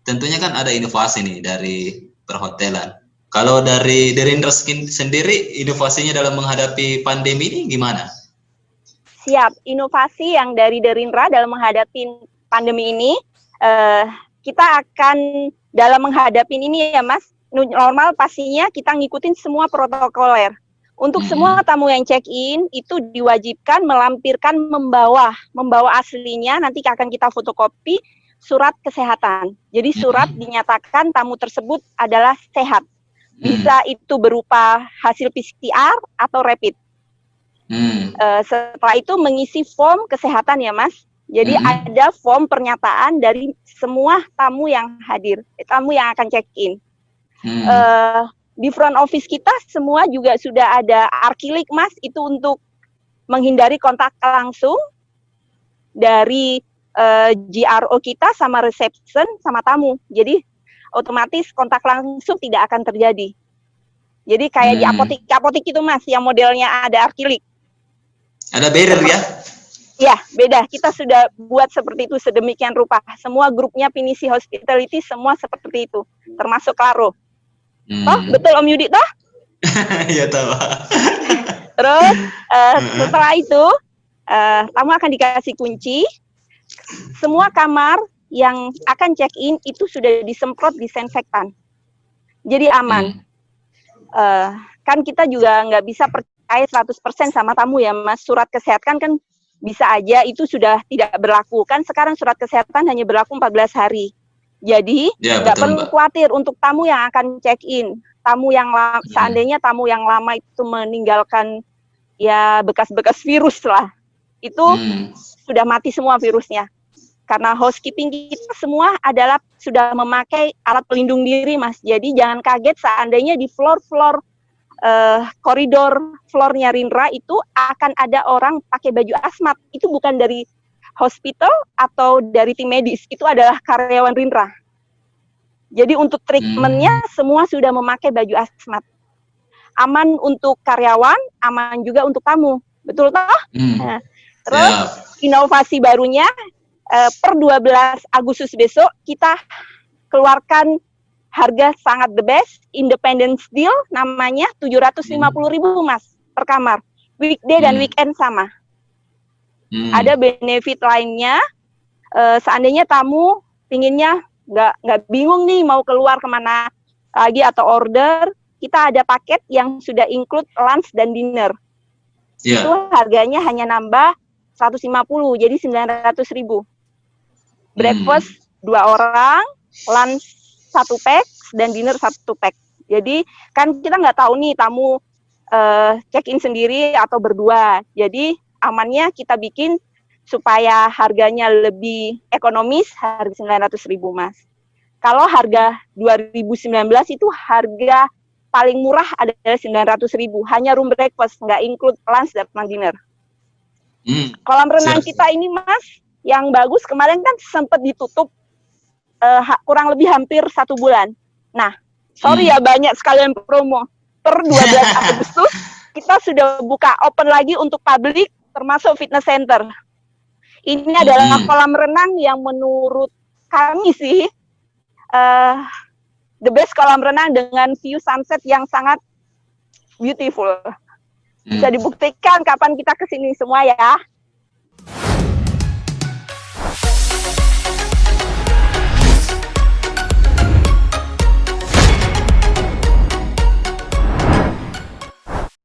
tentunya kan ada inovasi nih dari perhotelan. Kalau dari Derindra sendiri, inovasinya dalam menghadapi pandemi ini gimana? Siap, inovasi yang dari Derindra dalam menghadapi pandemi ini, kita akan dalam menghadapi ini ya Mas, normal pastinya kita ngikutin semua protokoler. Untuk semua tamu yang check-in itu diwajibkan melampirkan membawa aslinya, nanti akan kita fotokopi surat kesehatan. Jadi surat dinyatakan tamu tersebut adalah sehat. Bisa itu berupa hasil PCR atau rapid. Setelah itu mengisi form kesehatan ya Mas. Jadi ada form pernyataan dari semua tamu yang hadir, tamu yang akan check-in. Di front office kita semua juga sudah ada arkilik Mas, itu untuk menghindari kontak langsung dari GRO kita sama reception sama tamu. Jadi otomatis kontak langsung tidak akan terjadi. Jadi kayak di apotek itu Mas, yang modelnya ada arkilik. Ada barrier ya? Ya, beda. Kita sudah buat seperti itu sedemikian rupa. Semua grupnya Pinisi Hospitality semua seperti itu, termasuk Claro. Toh, betul Om Yudi toh? Ya tahu. Terus setelah itu tamu akan dikasih kunci. Semua kamar yang akan check-in itu sudah disemprot disinfektan. Jadi aman. Kan kita juga nggak bisa percaya 100% sama tamu ya Mas. Surat kesehatan kan bisa aja itu sudah tidak berlaku. Kan sekarang surat kesehatan hanya berlaku 14 hari. Jadi nggak perlu khawatir untuk tamu yang akan check-in. Tamu yang seandainya tamu yang lama itu meninggalkan ya bekas-bekas virus lah. Itu sudah mati semua virusnya. Karena housekeeping kita semua adalah sudah memakai alat pelindung diri Mas. Jadi jangan kaget seandainya di floor-floor koridor floornya Rindra itu akan ada orang pakai baju asmat. Itu bukan dari hospital atau dari tim medis, itu adalah karyawan Rindra. Jadi untuk treatmentnya semua sudah memakai baju asmat. Aman untuk karyawan, aman juga untuk tamu. Betul toh? Nah, terus inovasi barunya per 12 Agustus besok kita keluarkan harga sangat the best, independence deal, namanya 750.000 Mas per kamar. Weekday dan weekend sama. Ada benefit lainnya, seandainya tamu pinginnya nggak bingung nih mau keluar kemana lagi atau order, kita ada paket yang sudah include lunch dan dinner. Itu harganya hanya nambah 150, jadi 900.000. Breakfast 2 orang, lunch 1 pack, dan dinner 1 pack. Jadi kan kita nggak tahu nih tamu check-in sendiri atau berdua. Jadi amannya kita bikin supaya harganya lebih ekonomis, harga 900.000 Mas. Kalau harga 2019 itu harga paling murah adalah 900.000, hanya room breakfast, nggak include lunch dan dinner. Kolam renang kita ini Mas, yang bagus kemarin kan sempat ditutup kurang lebih hampir 1 bulan. Nah, sorry ya banyak sekalian promo. Per 12 Agustus kita sudah buka open lagi untuk publik, termasuk fitness center. Ini adalah kolam renang yang menurut kami sih the best kolam renang dengan view sunset yang sangat beautiful. Bisa dibuktikan kapan kita kesini semua ya.